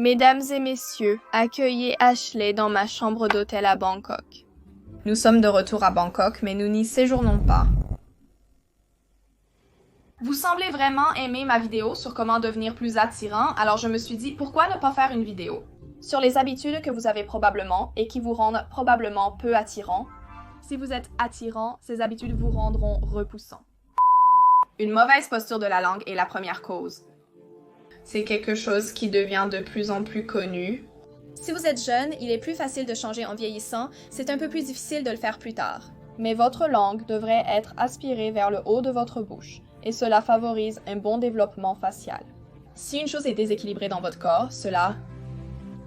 Mesdames et messieurs, accueillez Ashley dans ma chambre d'hôtel à Bangkok. Nous sommes de retour à Bangkok, mais nous n'y séjournons pas. Vous semblez vraiment aimer ma vidéo sur comment devenir plus attirant, alors je me suis dit, pourquoi ne pas faire une vidéo sur les habitudes que vous avez probablement et qui vous rendent probablement peu attirant. Si vous êtes attirant, ces habitudes vous rendront repoussant. Une mauvaise posture de la langue est la première cause. C'est quelque chose qui devient de plus en plus connu. Si vous êtes jeune, il est plus facile de changer en vieillissant, c'est un peu plus difficile de le faire plus tard. Mais votre langue devrait être aspirée vers le haut de votre bouche, et cela favorise un bon développement facial. Si une chose est déséquilibrée dans votre corps,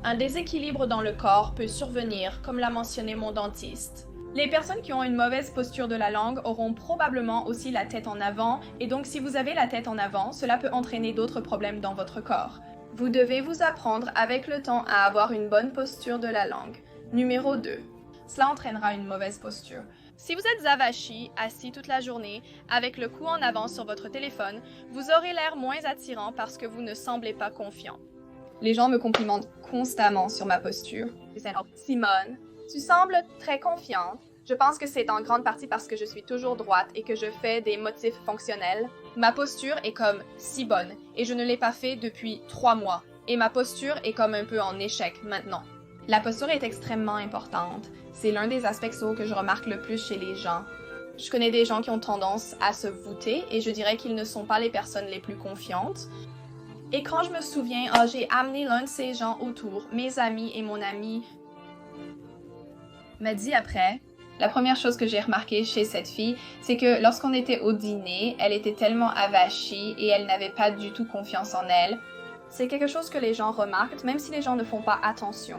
Un déséquilibre dans le corps peut survenir, comme l'a mentionné mon dentiste. Les personnes qui ont une mauvaise posture de la langue auront probablement aussi la tête en avant, et donc si vous avez la tête en avant, cela peut entraîner d'autres problèmes dans votre corps. Vous devez vous apprendre avec le temps à avoir une bonne posture de la langue. Numéro 2. Cela entraînera une mauvaise posture. Si vous êtes avachi, assis toute la journée, avec le cou en avant sur votre téléphone, vous aurez l'air moins attirant parce que vous ne semblez pas confiant. Les gens me complimentent constamment sur ma posture. Simone, tu sembles très confiante. Je pense que c'est en grande partie parce que je suis toujours droite et que je fais des motifs fonctionnels. Ma posture est comme si bonne et je ne l'ai pas fait depuis 3 mois. Et ma posture est comme un peu en échec maintenant. La posture est extrêmement importante. C'est l'un des aspects que je remarque le plus chez les gens. Je connais des gens qui ont tendance à se voûter et je dirais qu'ils ne sont pas les personnes les plus confiantes. Et quand je me souviens, j'ai amené l'un de ces gens autour, mes amis et mon ami m'a dit après, la première chose que j'ai remarqué chez cette fille, c'est que lorsqu'on était au dîner, elle était tellement avachie et elle n'avait pas du tout confiance en elle. C'est quelque chose que les gens remarquent, même si les gens ne font pas attention.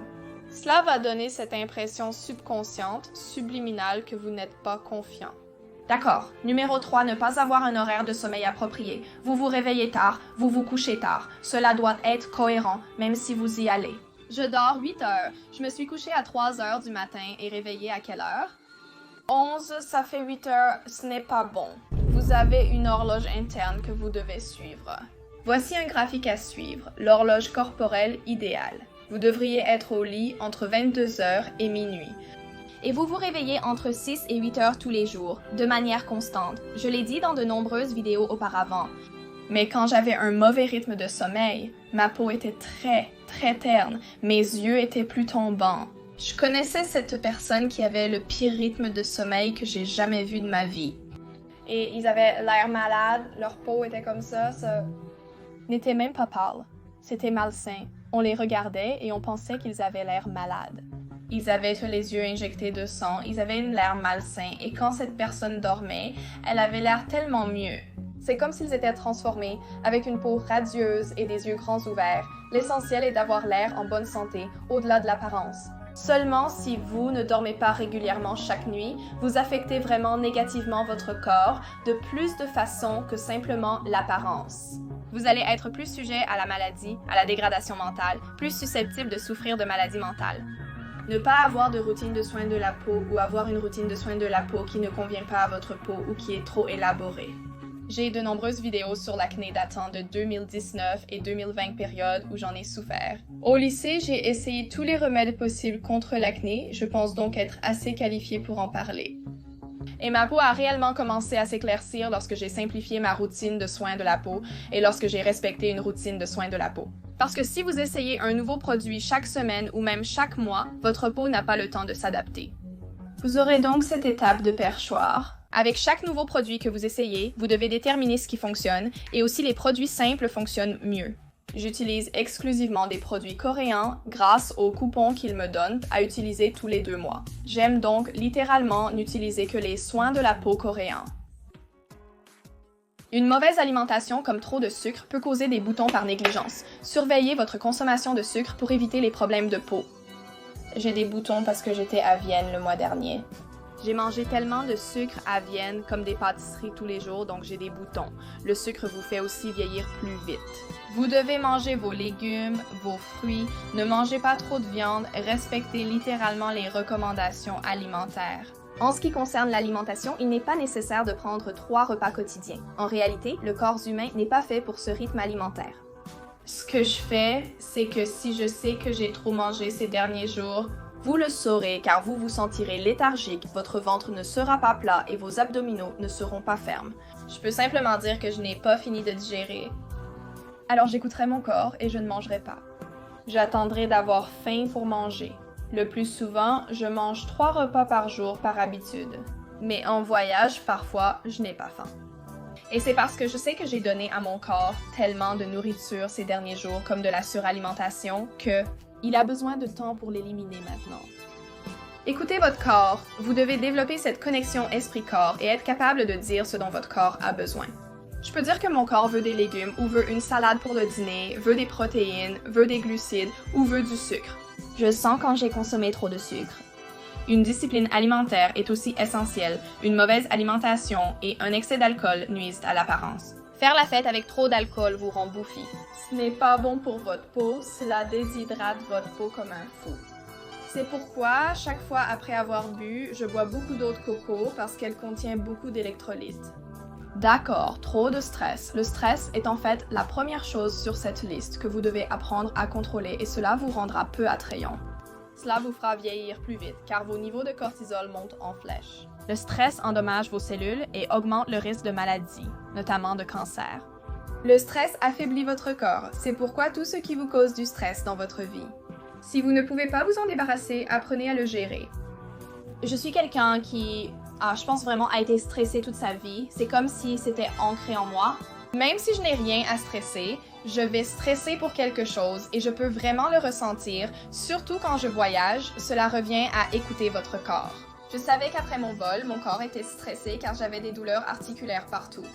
Cela va donner cette impression subconsciente, subliminale que vous n'êtes pas confiant. D'accord. Numéro 3, ne pas avoir un horaire de sommeil approprié. Vous vous réveillez tard, vous vous couchez tard. Cela doit être cohérent, même si vous y allez. Je dors 8 heures. Je me suis couchée à 3 heures du matin et réveillée à quelle heure? 11, ça fait 8 heures, ce n'est pas bon. Vous avez une horloge interne que vous devez suivre. Voici un graphique à suivre, l'horloge corporelle idéale. Vous devriez être au lit entre 22 heures et minuit. Et vous vous réveillez entre 6 et 8 heures tous les jours, de manière constante. Je l'ai dit dans de nombreuses vidéos auparavant. Mais quand j'avais un mauvais rythme de sommeil, ma peau était très terne, mes yeux étaient plus tombants. Je connaissais cette personne qui avait le pire rythme de sommeil que j'ai jamais vu de ma vie. Et ils avaient l'air malades, leur peau était comme ça n'était même pas pâle. C'était malsain. On les regardait et on pensait qu'ils avaient l'air malades. Ils avaient les yeux injectés de sang, ils avaient l'air malsain, et quand cette personne dormait, elle avait l'air tellement mieux. C'est comme s'ils étaient transformés, avec une peau radieuse et des yeux grands ouverts. L'essentiel est d'avoir l'air en bonne santé, au-delà de l'apparence. Seulement si vous ne dormez pas régulièrement chaque nuit, vous affectez vraiment négativement votre corps de plus de façons que simplement l'apparence. Vous allez être plus sujet à la maladie, à la dégradation mentale, plus susceptible de souffrir de maladies mentales. Ne pas avoir de routine de soins de la peau ou avoir une routine de soins de la peau qui ne convient pas à votre peau ou qui est trop élaborée. J'ai de nombreuses vidéos sur l'acné datant de 2019 et 2020 période où j'en ai souffert. Au lycée, j'ai essayé tous les remèdes possibles contre l'acné, je pense donc être assez qualifiée pour en parler. Et ma peau a réellement commencé à s'éclaircir lorsque j'ai simplifié ma routine de soins de la peau et lorsque j'ai respecté une routine de soins de la peau. Parce que si vous essayez un nouveau produit chaque semaine ou même chaque mois, votre peau n'a pas le temps de s'adapter. Vous aurez donc cette étape de perchoir. Avec chaque nouveau produit que vous essayez, vous devez déterminer ce qui fonctionne et aussi les produits simples fonctionnent mieux. J'utilise exclusivement des produits coréens grâce aux coupons qu'ils me donnent à utiliser tous les 2 mois. J'aime donc littéralement n'utiliser que les soins de la peau coréens. Une mauvaise alimentation comme trop de sucre peut causer des boutons par négligence. Surveillez votre consommation de sucre pour éviter les problèmes de peau. J'ai des boutons parce que j'étais à Vienne le mois dernier. J'ai mangé tellement de sucre à Vienne comme des pâtisseries tous les jours, donc j'ai des boutons. Le sucre vous fait aussi vieillir plus vite. Vous devez manger vos légumes, vos fruits, ne mangez pas trop de viande, respectez littéralement les recommandations alimentaires. En ce qui concerne l'alimentation, il n'est pas nécessaire de prendre 3 repas quotidiens. En réalité, le corps humain n'est pas fait pour ce rythme alimentaire. Ce que je fais, c'est que si je sais que j'ai trop mangé ces derniers jours, vous le saurez car vous vous sentirez léthargique, votre ventre ne sera pas plat et vos abdominaux ne seront pas fermes. je peux simplement dire que je n'ai pas fini de digérer. Alors j'écouterai mon corps et je ne mangerai pas. J'attendrai d'avoir faim pour manger. Le plus souvent, je mange 3 repas par jour par habitude. Mais en voyage, parfois, je n'ai pas faim. Et c'est parce que je sais que j'ai donné à mon corps tellement de nourriture ces derniers jours, comme de la suralimentation, que il a besoin de temps pour l'éliminer maintenant. Écoutez votre corps. Vous devez développer cette connexion esprit-corps et être capable de dire ce dont votre corps a besoin. Je peux dire que mon corps veut des légumes ou veut une salade pour le dîner, veut des protéines, veut des glucides ou veut du sucre. Je sens quand j'ai consommé trop de sucre. Une discipline alimentaire est aussi essentielle. Une mauvaise alimentation et un excès d'alcool nuisent à l'apparence. Faire la fête avec trop d'alcool vous rend bouffi. Ce n'est pas bon pour votre peau, cela déshydrate votre peau comme un fou. C'est pourquoi, chaque fois après avoir bu, je bois beaucoup d'eau de coco parce qu'elle contient beaucoup d'électrolytes. D'accord, trop de stress. Le stress est en fait la première chose sur cette liste que vous devez apprendre à contrôler et cela vous rendra peu attrayant. Cela vous fera vieillir plus vite car vos niveaux de cortisol montent en flèche. Le stress endommage vos cellules et augmente le risque de maladies, notamment de cancer. Le stress affaiblit votre corps, c'est pourquoi tout ce qui vous cause du stress dans votre vie. Si vous ne pouvez pas vous en débarrasser, apprenez à le gérer. Je suis quelqu'un qui, je pense vraiment, a été stressé toute sa vie. C'est comme si c'était ancré en moi. Même si je n'ai rien à stresser, je vais stresser pour quelque chose et je peux vraiment le ressentir, surtout quand je voyage, cela revient à écouter votre corps. Je savais qu'après mon vol, mon corps était stressé car j'avais des douleurs articulaires partout.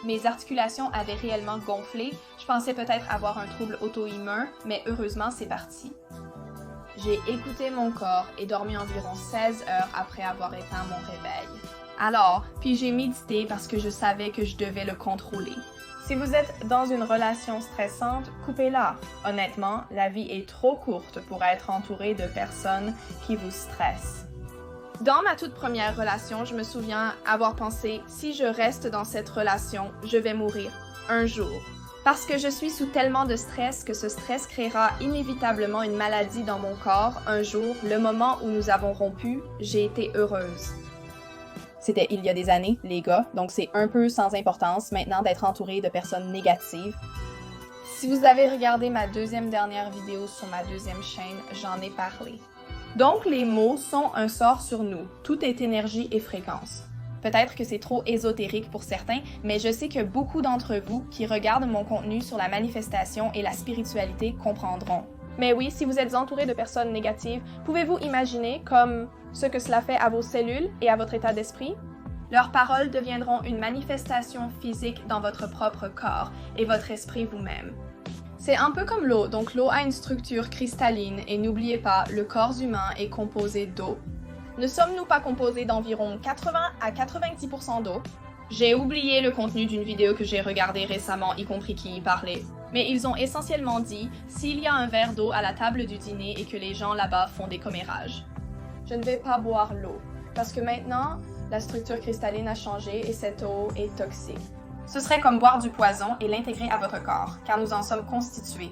Mes articulations avaient réellement gonflé, je pensais peut-être avoir un trouble auto-immun, mais heureusement c'est parti. J'ai écouté mon corps et dormi environ 16 heures après avoir éteint mon réveil. Alors, puis j'ai médité parce que je savais que je devais le contrôler. Si vous êtes dans une relation stressante, coupez-la. Honnêtement, la vie est trop courte pour être entourée de personnes qui vous stressent. Dans ma toute première relation, je me souviens avoir pensé « si je reste dans cette relation, je vais mourir un jour ». Parce que je suis sous tellement de stress que ce stress créera inévitablement une maladie dans mon corps un jour, le moment où nous avons rompu, j'ai été heureuse. C'était il y a des années, les gars, donc c'est un peu sans importance maintenant d'être entouré de personnes négatives. Si vous avez regardé ma dernière vidéo sur ma deuxième chaîne, j'en ai parlé. Donc les mots sont un sort sur nous, tout est énergie et fréquence. Peut-être que c'est trop ésotérique pour certains, mais je sais que beaucoup d'entre vous qui regardent mon contenu sur la manifestation et la spiritualité comprendront. Mais oui, si vous êtes entouré de personnes négatives, pouvez-vous imaginer comme ce que cela fait à vos cellules et à votre état d'esprit? Leurs paroles deviendront une manifestation physique dans votre propre corps et votre esprit vous-même. C'est un peu comme l'eau, donc l'eau a une structure cristalline et n'oubliez pas, le corps humain est composé d'eau. Ne sommes-nous pas composés d'environ 80 à 90% d'eau? J'ai oublié le contenu d'une vidéo que j'ai regardée récemment, y compris qui y parlait. Mais ils ont essentiellement dit, s'il y a un verre d'eau à la table du dîner et que les gens là-bas font des commérages. Je ne vais pas boire l'eau, parce que maintenant, la structure cristalline a changé et cette eau est toxique. Ce serait comme boire du poison et l'intégrer à votre corps, car nous en sommes constitués.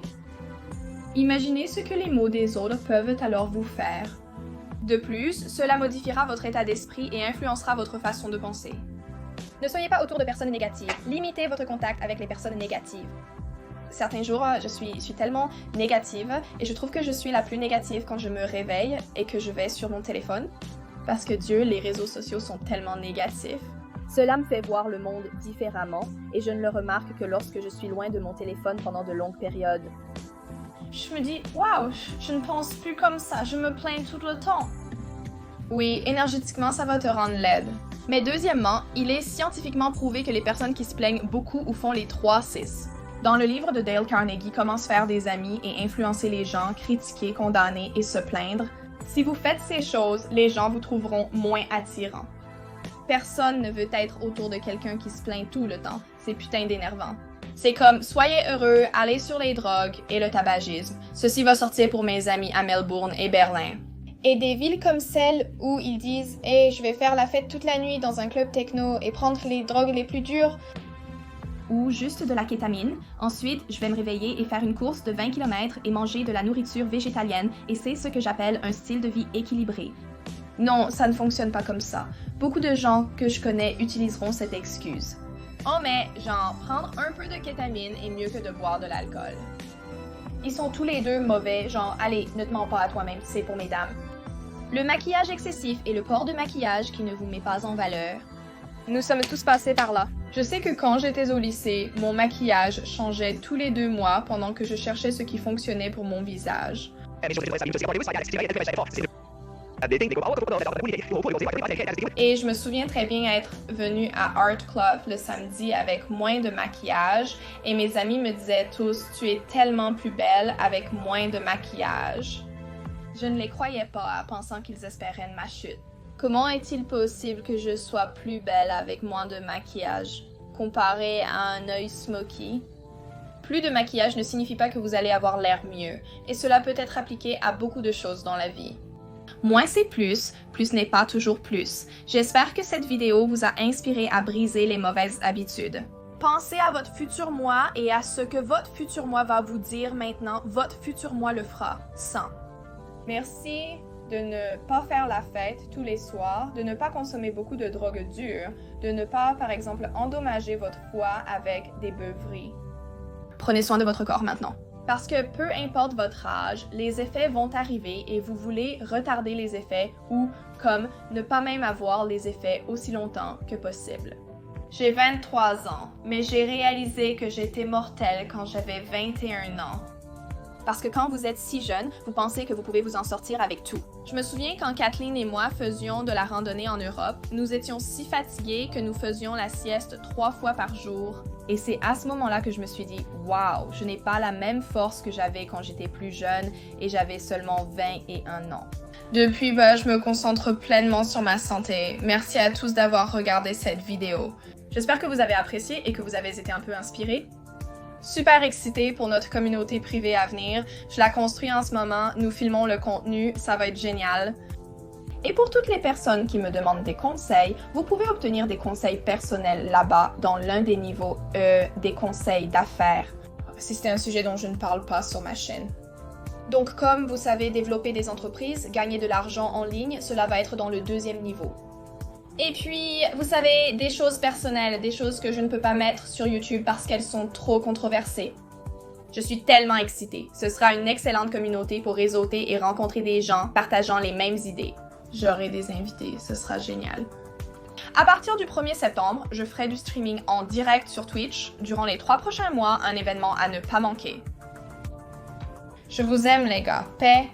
Imaginez ce que les mots des autres peuvent alors vous faire. De plus, cela modifiera votre état d'esprit et influencera votre façon de penser. Ne soyez pas autour de personnes négatives. Limitez votre contact avec les personnes négatives. Certains jours, je suis tellement négative et je trouve que je suis la plus négative quand je me réveille et que je vais sur mon téléphone. Parce que Dieu, les réseaux sociaux sont tellement négatifs. Cela me fait voir le monde différemment et je ne le remarque que lorsque je suis loin de mon téléphone pendant de longues périodes. Je me dis, waouh, je ne pense plus comme ça, je me plains tout le temps. Oui, énergétiquement, ça va te rendre laide. Mais deuxièmement, il est scientifiquement prouvé que les personnes qui se plaignent beaucoup ou font les 3-6. Dans le livre de Dale Carnegie, Comment se faire des amis et influencer les gens, critiquer, condamner et se plaindre, si vous faites ces choses, les gens vous trouveront moins attirants. Personne ne veut être autour de quelqu'un qui se plaint tout le temps. C'est putain d'énervant. C'est comme, soyez heureux, allez sur les drogues et le tabagisme. Ceci va sortir pour mes amis à Melbourne et Berlin. Et des villes comme celles où ils disent « Hey, je vais faire la fête toute la nuit dans un club techno et prendre les drogues les plus dures », ou juste de la kétamine. Ensuite, je vais me réveiller et faire une course de 20 km et manger de la nourriture végétalienne et c'est ce que j'appelle un style de vie équilibré. Non, ça ne fonctionne pas comme ça. Beaucoup de gens que je connais utiliseront cette excuse. Oh mais, genre, prendre un peu de kétamine est mieux que de boire de l'alcool. Ils sont tous les deux mauvais, genre, allez, ne te mens pas à toi-même, c'est pour mesdames. Le maquillage excessif et le port de maquillage qui ne vous met pas en valeur. Nous sommes tous passés par là. Je sais que quand j'étais au lycée, mon maquillage changeait tous les 2 mois pendant que je cherchais ce qui fonctionnait pour mon visage. Et je me souviens très bien être venue à Art Club le samedi avec moins de maquillage et mes amis me disaient tous « Tu es tellement plus belle avec moins de maquillage ». Je ne les croyais pas, pensant qu'ils espéraient ma chute. Comment est-il possible que je sois plus belle avec moins de maquillage, comparé à un œil smoky? Plus de maquillage ne signifie pas que vous allez avoir l'air mieux, et cela peut être appliqué à beaucoup de choses dans la vie. Moins c'est plus n'est pas toujours plus. J'espère que cette vidéo vous a inspiré à briser les mauvaises habitudes. Pensez à votre futur moi et à ce que votre futur moi va vous dire maintenant, votre futur moi le fera sans. Merci de ne pas faire la fête tous les soirs, de ne pas consommer beaucoup de drogues dures, de ne pas, par exemple, endommager votre foie avec des beuveries. Prenez soin de votre corps maintenant. Parce que peu importe votre âge, les effets vont arriver et vous voulez retarder les effets ou, comme, ne pas même avoir les effets aussi longtemps que possible. J'ai 23 ans, mais j'ai réalisé que j'étais mortelle quand j'avais 21 ans. Parce que quand vous êtes si jeune, vous pensez que vous pouvez vous en sortir avec tout. Je me souviens quand Kathleen et moi faisions de la randonnée en Europe, nous étions si fatigués que nous faisions la sieste 3 fois par jour. Et c'est à ce moment-là que je me suis dit « Wow, je n'ai pas la même force que j'avais quand j'étais plus jeune et j'avais seulement 21 ans. » Depuis, je me concentre pleinement sur ma santé. Merci à tous d'avoir regardé cette vidéo. J'espère que vous avez apprécié et que vous avez été un peu inspirés. Super excitée pour notre communauté privée à venir. Je la construis en ce moment, nous filmons le contenu, ça va être génial. Et pour toutes les personnes qui me demandent des conseils, vous pouvez obtenir des conseils personnels là-bas dans l'un des niveaux des conseils d'affaires. Si c'est un sujet dont je ne parle pas sur ma chaîne. Donc comme vous savez développer des entreprises, gagner de l'argent en ligne, cela va être dans le 2e niveau. Et puis, vous savez, des choses personnelles, des choses que je ne peux pas mettre sur YouTube parce qu'elles sont trop controversées. Je suis tellement excitée. Ce sera une excellente communauté pour réseauter et rencontrer des gens partageant les mêmes idées. J'aurai des invités, ce sera génial. À partir du 1er septembre, je ferai du streaming en direct sur Twitch durant les 3 prochains mois, un événement à ne pas manquer. Je vous aime les gars. Paix,